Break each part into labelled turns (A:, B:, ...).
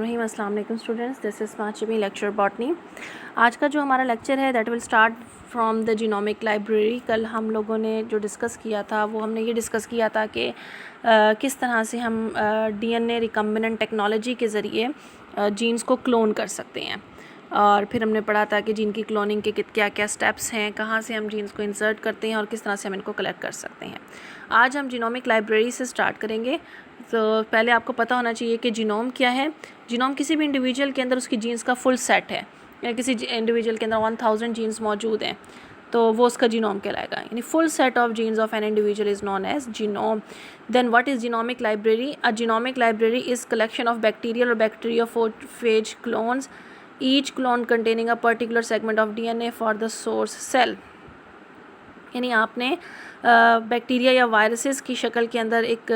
A: बिस्मिल्लाहिर्रहमानिर्रहीम। अस्सलाम वालेकुम स्टूडेंट्स, दिस इज़ माचिमी लेक्चर बॉटनी। आज का जो हमारा लेक्चर है that will start from the genomic library. कल हम लोगों ने जो डिस्कस किया था वो हमने ये डिस्कस किया था कि किस तरह से हम डीएनए रिकम्बिनेंट टेक्नोलॉजी के ज़रिए जीन्स को क्लोन कर सकते हैं। और फिर हमने पढ़ा था कि जीन की क्लोनिंग के क्या क्या स्टेप्स हैं, कहाँ से हम जीन्स को इंसर्ट करते हैं और किस तरह से हम इनको कलेक्ट कर सकते हैं। आज हम जीनोमिक लाइब्रेरी से स्टार्ट करेंगे। तो पहले आपको पता होना चाहिए कि जीनोम क्या है। जीनोम किसी भी इंडिविजुअल के अंदर उसकी जीन्स का फुल सेट है, या किसी इंडिविजुअल के अंदर 1000 जीन्स मौजूद हैं तो वो उसका जीनोम कहलाएगा। यानी full set of genes of an individual is known as genome. Then what is genomic library? A genomic library is collection of bacterial और bacteriophage clones, each clone containing a particular segment of DNA for the source cell. यानी आपने bacteria या viruses की शक्ल के अंदर एक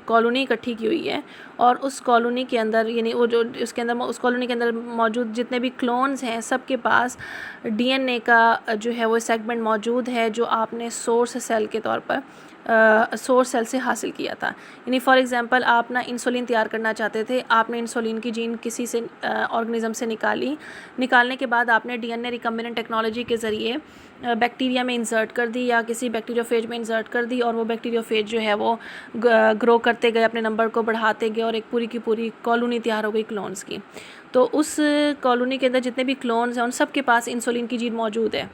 A: colony इकट्ठी की हुई है और उस कॉलोनी के अंदर यानी वो जो उसके अंदर उस कॉलोनी के अंदर मौजूद जितने भी क्लोन्स हैं सबके पास डीएनए का जो है वो सेगमेंट मौजूद है जो आपने सोर्स सेल के तौर पर सोर्स सेल से हासिल किया था। यानी फॉर एग्जांपल आप ना इंसुलिन तैयार करना चाहते थे, आपने इंसुलिन की जीन किसी से ऑर्गेनिज्म से निकालने के बाद आपने डीएनए रिकम्बिनेंट टेक्नोलॉजी के ज़रिए बैक्टीरिया में इंसर्ट कर दी या किसी बैक्टीरियोफेज में इंसर्ट कर दी और वो बैक्टीरियोफेज जो है वो ग्रो करते गए, अपने नंबर को बढ़ाते गए और एक पूरी की पूरी कॉलोनी तैयार हो गई क्लोन्स की। तो उस कॉलोनी के अंदर जितने भी क्लोन्स हैं उन सब के पास इंसुलिन की जीन मौजूद है।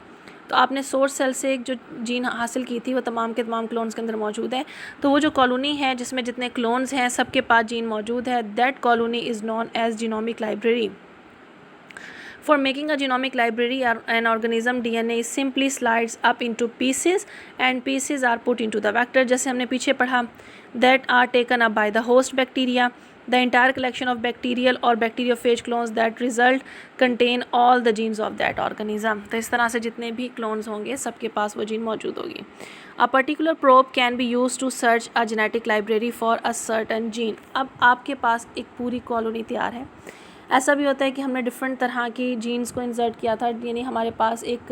A: तो आपने सोर्स सेल से एक जो जीन हासिल की थी वो तमाम के तमाम क्लोन्स के अंदर मौजूद है। तो वो जो कॉलोनी है जिसमें जितने क्लोन्स हैं सबके पास जीन मौजूद है, that colony is known as genomic library. For making a genomic library, an organism DNA is simply slides up into pieces and pieces are put into the vector. जैसे हमने पीछे पढ़ा that are taken up by the host bacteria. The entire collection of bacterial or bacteriophage clones that result contain all the genes of that organism. तो इस तरह से जितने भी क्लोन्स होंगे सबके पास वो जीन मौजूद होगी। A particular probe can be used to search a genetic library for a certain gene. अब आपके पास एक पूरी कॉलोनी तैयार है। ऐसा भी होता है कि हमने डिफरेंट तरह की जीन्स को इंसर्ट किया था, यानी हमारे पास एक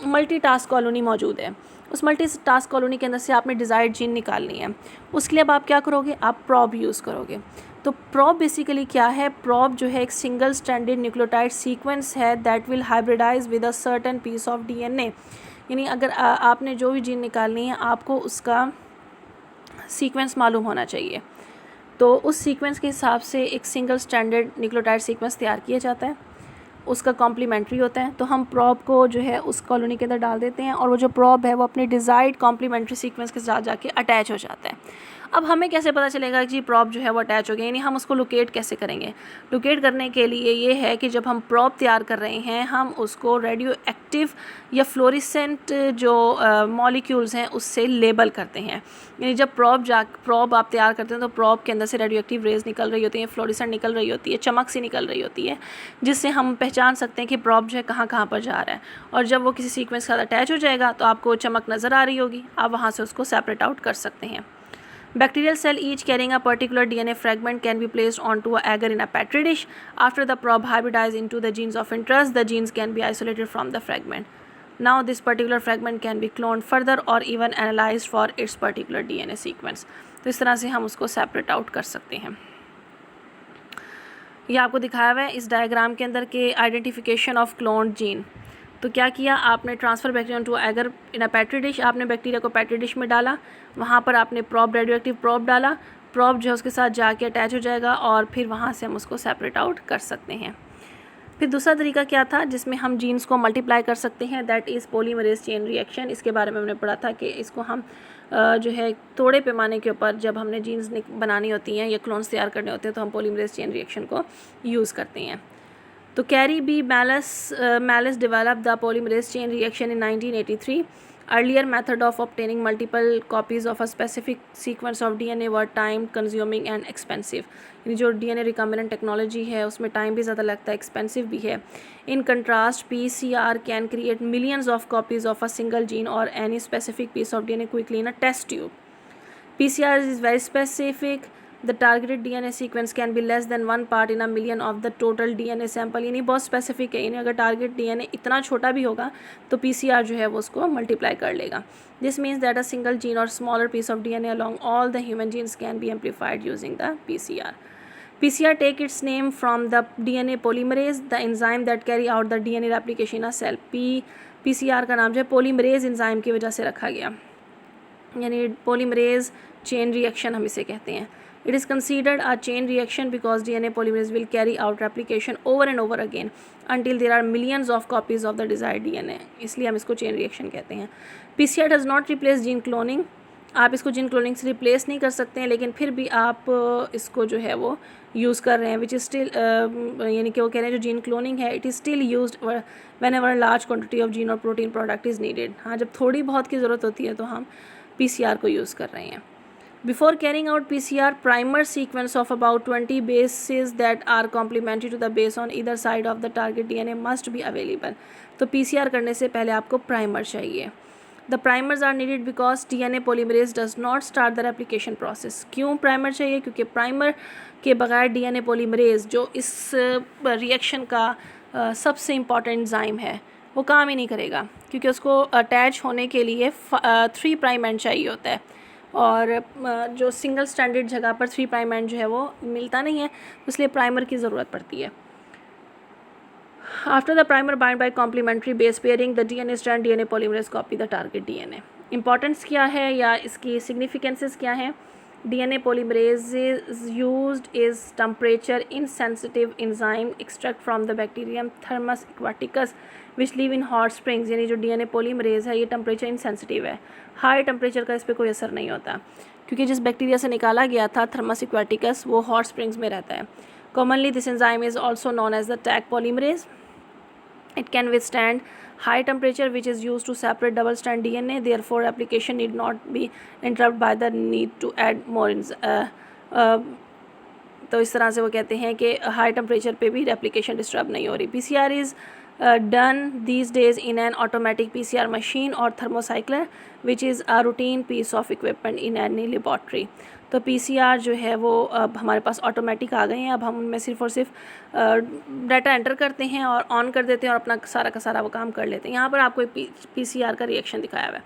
A: मल्टी टास्क कॉलोनी मौजूद है। उस मल्टी टास्क कॉलोनी के अंदर से आपने डिज़ायर्ड जीन निकालनी है। उसके लिए अब आप क्या करोगे? आप प्रोब यूज़ करोगे। तो प्रोब बेसिकली क्या है? प्रोब जो है एक सिंगल स्ट्रैंडेड न्यूक्लियोटाइड सीक्वेंस है that will hybridize with a certain piece of DNA. यानी अगर आपने जो भी जीन निकालनी है आपको उसका सीक्वेंस मालूम होना चाहिए। तो उस सीक्वेंस के हिसाब से एक सिंगल स्टैंडर्ड न्यूक्लियोटाइड सीक्वेंस तैयार किया जाता है, उसका कॉम्प्लीमेंट्री होता है। तो हम प्रोब को जो है उस कॉलोनी के अंदर डाल देते हैं और वो जो प्रोब है वो अपने डिज़ायर्ड कॉम्प्लीमेंट्री सीक्वेंस के साथ जाके अटैच हो जाता है। अब हमें कैसे पता चलेगा कि प्रोब जो है वो अटैच हो गया, यानी हम उसको लोकेट कैसे करेंगे? लोकेट करने के लिए ये है कि जब हम प्रोब तैयार कर रहे हैं हम उसको रेडियो एक्टिव या फ्लोरिसेंट जो मॉलिक्यूल्स हैं उससे लेबल करते हैं। यानी जब प्रोब आप तैयार करते हैं तो प्रोब के अंदर से रेडियो एक्टिव रेज निकल रही होती हैं, फ्लोरिसेंट निकल रही होती है, चमक सी निकल रही होती है, जिससे हम पहचान सकते हैं कि प्रोब जो है कहाँ कहाँ पर जा रहा है। और जब वो किसी सीक्वेंस के साथ अटैच हो जाएगा तो आपको चमक नज़र आ रही होगी, आप वहाँ से उसको सेपरेट आउट कर सकते हैं। Bacterial cell each carrying a particular DNA fragment can be placed onto an agar in a petri dish. After the probe hybridizes into the genes of interest, the genes can be isolated from the fragment. Now this particular fragment can be cloned further or even analyzed for its particular DNA sequence. तो इस तरह से हम उसको separate out कर सकते हैं। ये आपको दिखाया हुआ है इस डायग्राम के अंदर के आइडेंटिफिकेशन ऑफ क्लोन्ड जीन। तो क्या किया आपने? Transfer bacteria to agar in a petri dish. आपने बैक्टीरिया को पेट्री डिश में डाला, वहाँ पर आपने प्रोब रेडियो एक्टिव प्रोब डाला, प्रोब जो है उसके साथ जाके अटैच हो जाएगा और फिर वहाँ से हम उसको सेपरेट आउट कर सकते हैं। फिर दूसरा तरीका क्या था जिसमें हम जीन्स को मल्टीप्लाई कर सकते हैं? That is polymerase chain reaction. इसके बारे में हमने पढ़ा था कि इसको हम जो है थोड़े पैमाने के ऊपर जब हमने जीन्स बनानी होती हैं या क्लोन्स तैयार करने होते हैं तो हम पॉलीमरेज चेन रिएक्शन को यूज़ करते हैं। तो Kary B Mullis developed the polymerase chain reaction in 1983. Earlier method of obtaining multiple copies of a specific sequence of DNA were time consuming and expensive. यानी जो DNA recombinant technology है उसमें time भी ज़्यादा लगता है, एक्सपेंसिव भी है। In contrast, PCR can create millions of copies of a single gene or any specific piece of DNA quickly in a test tube. PCR is very specific. The targeted DNA sequence can be less than 1 part in a million of the total DNA sample. यानी बहुत specific है, यानी अगर target DNA इतना छोटा भी होगा तो PCR जो है वो उसको मल्टीप्लाई कर लेगा। This means that a single gene or smaller piece of DNA along all the human genes can be amplified using the PCR. PCR take its name from the DNA polymerase, the enzyme that carry out the DNA replication in a cell. PCR का नाम जो है polymerase enzyme की वजह से रखा गया, यानी polymerase chain reaction हम इसे कहते हैं. It is considered a chain reaction because DNA polymerase will carry out replication over and over again until there are millions of copies of the desired DNA. इसलिए हम इसको chain reaction कहते हैं. PCR does not replace gene cloning. आप इसको gene cloning से replace नहीं कर सकते हैं, लेकिन फिर भी आप इसको जो है वो यूज़ कर रहे हैं, विच इज़ स्टिल, यानी कि वो कह रहे हैं जो जीन क्लोनिंग है it is still used when ever large quantity of gene और प्रोटीन प्रोडक्ट इज़ नीडेड. हाँ, जब थोड़ी बहुत की ज़रूरत होती है तो हम PCR को यूज़ कर रहे हैं. Before carrying out PCR, primer sequence of about 20 bases that are complementary to the base on either side of the target DNA must be available. तो PCR करने से पहले आपको प्राइमर चाहिए. The primers are needed because DNA polymerase does not start the replication process. क्यों primer चाहिए? क्योंकि primer के बगैर DNA polymerase जो इस रिएक्शन का सबसे इम्पॉर्टेंट एंजाइम है वो काम ही नहीं करेगा, क्योंकि उसको अटैच होने के लिए 3' एंड चाहिए होता है, और जो सिंगल स्टैंडर्ड जगह पर 3' एंड जो है वो मिलता नहीं है, इसलिए प्राइमर की ज़रूरत पड़ती है. After the primer bind by complementary base pairing, the DNA strand DNA polymerase copy the target DNA. Importance क्या है या इसकी significances क्या है? DNA polymerase is used is temperature insensitive enzyme extract from the bacterium Thermus aquaticus which live in hot springs. यानी जो DNA polymerase है ये temperature insensitive है, हाई टेम्परेचर का इस पर कोई असर नहीं होता, क्योंकि जिस बैक्टीरिया से निकाला गया था Thermus aquaticus वो हॉट स्प्रिंग्स में रहता है. Commonly this enzyme is also known as the Taq polymerase. It can withstand high temperature which is used to separate double strand DNA. Therefore replication need not be interrupted by the need to add more तो इस तरह से वो कहते हैं कि high temperature पे भी रेप्लिकेशन डिस्टर्ब नहीं हो रही. PCR is done these days in an automatic PCR machine or thermocycler which is a routine piece of equipment in any laboratory. तो PCR जो है वो अब हमारे पास ऑटोमेटिक आ गए हैं. अब हम उनमें सिर्फ और सिर्फ डाटा एंटर करते हैं और ऑन कर देते हैं और अपना सारा का सारा वो काम कर लेते हैं. यहाँ पर आपको PCR का रिएक्शन दिखाया हुआ है.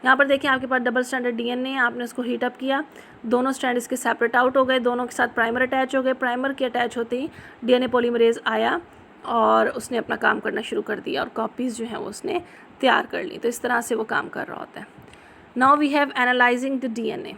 A: यहाँ पर देखिए आपके पास डबल स्टैंडर्ड DNA है, आपने उसको हीट अप किया, दोनों स्ट्रैंड इसके सेपरेट आउट हो गए, दोनों के साथ प्राइमर अटैच हो गए. प्राइमर के अटैच होते ही DNA पॉलीमरेज आया और उसने अपना काम करना शुरू कर दिया और कॉपीज़ जो हैं वो उसने तैयार कर ली. तो इस तरह से वो काम कर रहा होता है. Now we have analysing the DNA.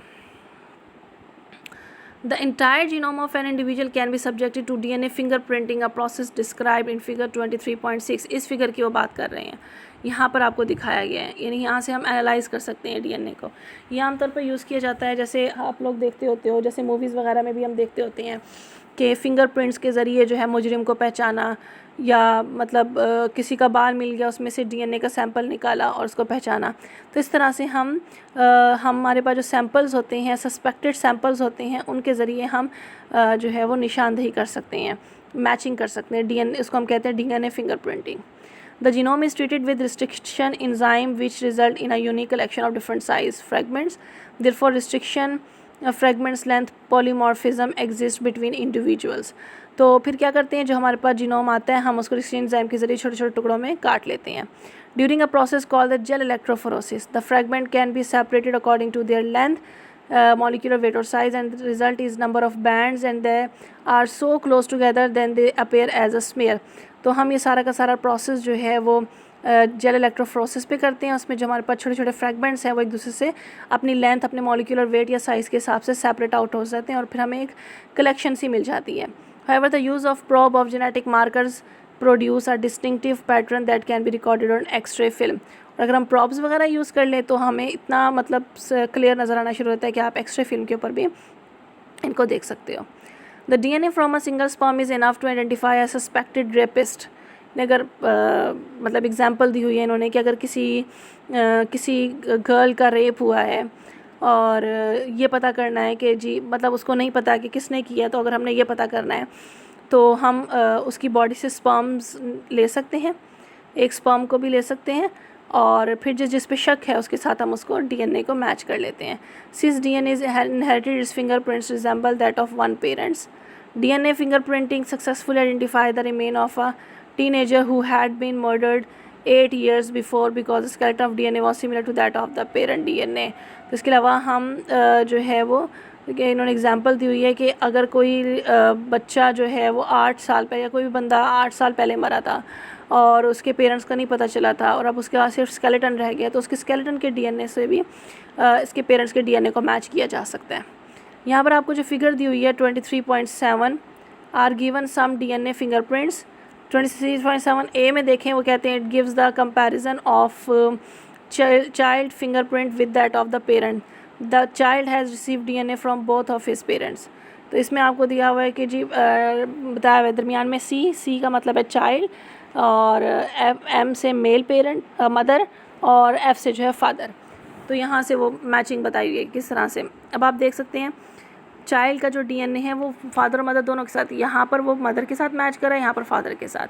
A: The entire genome of an individual can be subjected to DNA fingerprinting, a process described in figure 23.6. इस फिगर की वो बात कर रहे हैं, यहाँ पर आपको दिखाया गया है. यानी यहाँ से हम एनालाइज कर सकते हैं DNA को. ये आमतौर पर यूज़ किया जाता है, जैसे आप लोग देखते होते हो, जैसे मूवीज़ वगैरह में भी हम देखते होते हैं कि फिंगरप्रिंट्स के ज़रिए जो है मुजरिम को पहचाना, या मतलब किसी का बाल मिल गया उसमें से DNA का सैंपल निकाला और उसको पहचाना. तो इस तरह से हम हमारे पास जो सैंपल्स होते हैं, सस्पेक्टेड सैंपल्स होते हैं, उनके ज़रिए हम जो है वो निशानदेही कर सकते हैं, मैचिंग कर सकते हैं. DNA इसको हम कहते हैं DNA fingerprinting. The genome is treated with restriction enzyme which result in a unique collection of different size fragments. Therefore restriction fragments length polymorphism exists between individuals. तो फिर क्या करते हैं, जो हमारे पास जीनोम आता है हम उसको रिस्ट्रिक्शन एंजाइम के जरिए छोटे छोटे टुकड़ों में काट लेते हैं. During a process called the gel electrophoresis the fragment can be separated according to their length, molecular weight or size, and the result is number of bands and they are so close together then they appear as a smear. तो हम ये सारा का सारा process जो है वो jail electrophoresis पे करते हैं. उसमें जो हमारे पास छोटे छोटे फ्रैगमेंट्स हैं वो एक दूसरे से अपनी लेंथ, अपने मॉलिक्यूलर वेट या साइज़ के हिसाब से सेपरेट आउट हो जाते हैं और फिर हमें एक कलेक्शन सी मिल जाती है. However, the use of probe of genetic markers produce a distinctive pattern that can be recorded on X-ray film. और अगर हम प्रॉब्स वगैरह यूज़ कर लें तो हमें इतना मतलब क्लियर नज़र आना शुरू होता है कि आप एक्सरे फिल्म के ऊपर भी इनको देख सकते हो. The DNA from a single sperm is enough to identify a suspected rapist. अगर मतलब एग्जांपल दी हुई है इन्होंने कि अगर किसी गर्ल का रेप हुआ है और ये पता करना है कि जी मतलब उसको नहीं पता कि किसने किया, तो अगर हमने ये पता करना है तो हम उसकी बॉडी से स्पर्म्स ले सकते हैं, एक स्पर्म को भी ले सकते हैं और फिर जिस पे शक है उसके साथ हम उसको DNA को मैच कर लेते हैं. Since DNA is inherited it's fingerprints resemble that of one parents. DNA fingerprinting successfully identified the remain of a teenager who had been murdered 8 years before because the skeleton of DNA was similar to that of the parent DNA. तो इसके अलावा हम जो है वो कि इन्होंने example दी हुई है कि अगर कोई बच्चा जो है वो 8 साल पहले, या कोई भी बंदा 8 साल पहले मरा था और उसके पेरेंट्स का नहीं पता चला था और अब उसके पास सिर्फ स्केलेटन रह गया, तो उसके स्केलेटन के डीएनए से भी इसके पेरेंट्स के डीएनए को मैच किया जा सकता है। यहाँ पर आपको जो फिगर दी हुई है 23.7 are given some DNA fingerprints. 23.7 A में देखें, वो कहते हैं it gives the comparison of child fingerprint with that of the parent. The child has receive DNA from both of his parents. तो इसमें आपको दिया हुआ है कि जी बताया हुआ है दरमियान में सी का मतलब है चाइल्ड, और एम से मेल पेरेंट मदर, और एफ से जो है फादर। तो यहाँ से वो मैचिंग बताई हुई है किस तरह से। अब आप देख सकते हैं चाइल्ड का जो डीएनए है वो फादर और मदर दोनों के साथ, यहाँ पर वो मदर के साथ मैच कर रहा है, यहाँ पर फादर के साथ,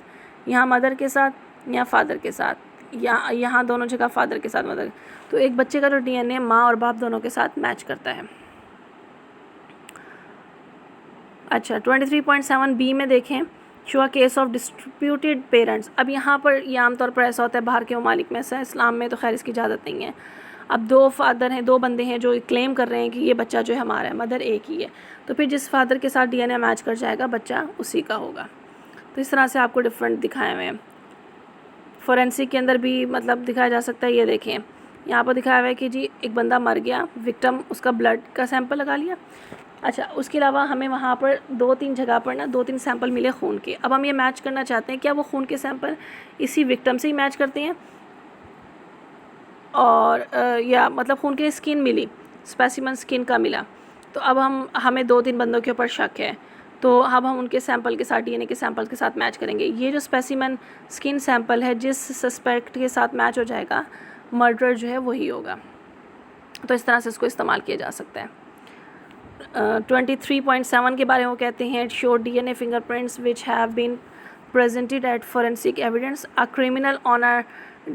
A: यहाँ मदर के साथ, यहाँ फादर के साथ, यहाँ दोनों जगह फादर के साथ मदर। तो एक बच्चे का जो डीएनए माँ और बाप दोनों के साथ मैच करता है। अच्छा 23.7 बी में देखें, show a case of distributed parents. अब यहाँ पर ये आमतौर पर ऐसा होता है बाहर के ममालिक में, ऐसा इस्लाम में तो खैर इसकी इजाज़त नहीं है। अब दो फादर हैं, दो बंदे हैं जो क्लेम कर रहे हैं कि ये बच्चा जो है हमारा है, मदर एक ही है, तो फिर जिस फादर के साथ डीएनए मैच कर जाएगा बच्चा उसी का होगा। तो इस तरह से आपको डिफरेंट दिखाए हुए हैं। फोरेंसिक के अंदर भी मतलब दिखाया जा सकता है। ये देखें यहाँ पर दिखाया हुआ है कि जी एक बंदा मर गया, विक्टिम, उसका ब्लड का सैंपल लगा लिया। अच्छा, उसके अलावा हमें वहाँ पर 2-3 जगह पर ना 2-3 सैंपल मिले खून के। अब हम ये मैच करना चाहते हैं क्या वो खून के सैंपल इसी विक्टिम से ही मैच करते हैं, और या मतलब खून की स्किन मिली, स्पेसिमन स्किन का मिला, तो अब हमें 2-3 बंदों के ऊपर शक है, तो अब हम उनके सैंपल के साथ डीएनए के सैंपल के साथ मैच करेंगे। ये जो स्पेसिमन स्किन सैंपल है जिस सस्पेक्ट के साथ मैच हो जाएगा मर्डर जो है वही होगा। तो इस तरह से इसको इस्तेमाल किया जा सकता है। 23.7 के बारे में वो कहते हैं it show DNA fingerprints which have been presented at forensic evidence. A criminal on a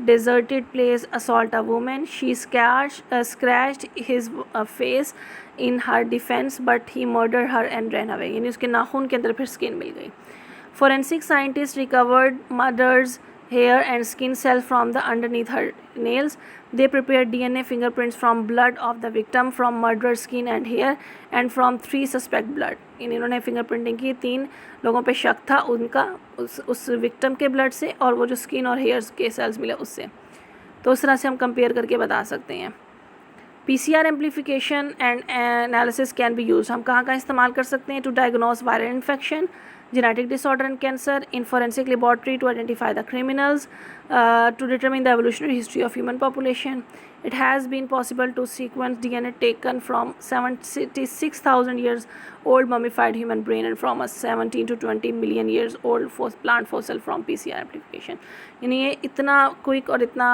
A: deserted place assault a woman. She scratched his face in her defense, but he murdered her and ran away. यानी उसके नाखून के अंदर फिर skin मिल गई। Forensic scientists recovered mother's hair and skin cells from the underneath her nails. They prepared DNA fingerprints from blood of the victim, from murderer's skin and hair, and from 3 suspect blood. इन्होंने fingerprinting की, 3 लोगों पे शक था उनका उस victim के blood से, और वो जो स्किन और हेयर्स के सेल्स मिले उससे। तो उस तरह से हम कंपेयर करके बता सकते हैं। PCR amplification and analysis can be use. हम कहाँ इस्तेमाल कर सकते हैं? To diagnose viral infection, genetic disorder and cancer, in forensic laboratory to identify the criminals, to determine the evolutionary history of human population. It has been possible to sequence DNA taken from 76,000 years old mummified human brain and from a 17 to 20 million years old plant fossil from PCR amplification. यानी ये इतना quick और इतना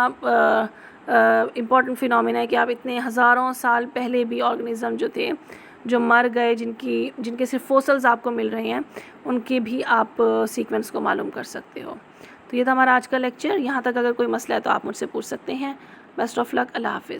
A: important phenomena है कि आप इतने हज़ारों साल पहले भी ऑर्गेनिज़म जो थे जो मर गए, जिनके सिर्फ फोसल्स आपको मिल रहे हैं, उनके भी आप सीक्वेंस को मालूम कर सकते हो। तो ये था हमारा आज का लेक्चर। यहाँ तक अगर कोई मसला है तो आप मुझसे पूछ सकते हैं। बेस्ट ऑफ लक, अल्लाह हाफिज़।